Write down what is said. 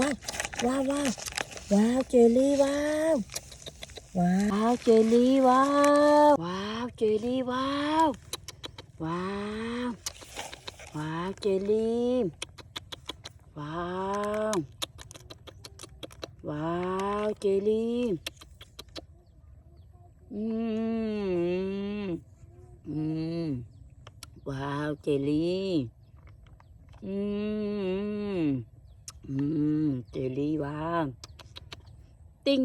ว้าวว้าวว้าวว้าวเจลลี่ว้าวว้าวเจลลี่ว้าวว้าวเจลลี่ว้าวว้าวว้าวเจลลี่ว้าวว้าวเจลลี่อืมอืมว้าวเจลลี่อืมอืมเจลลี่ว้าวติ้ง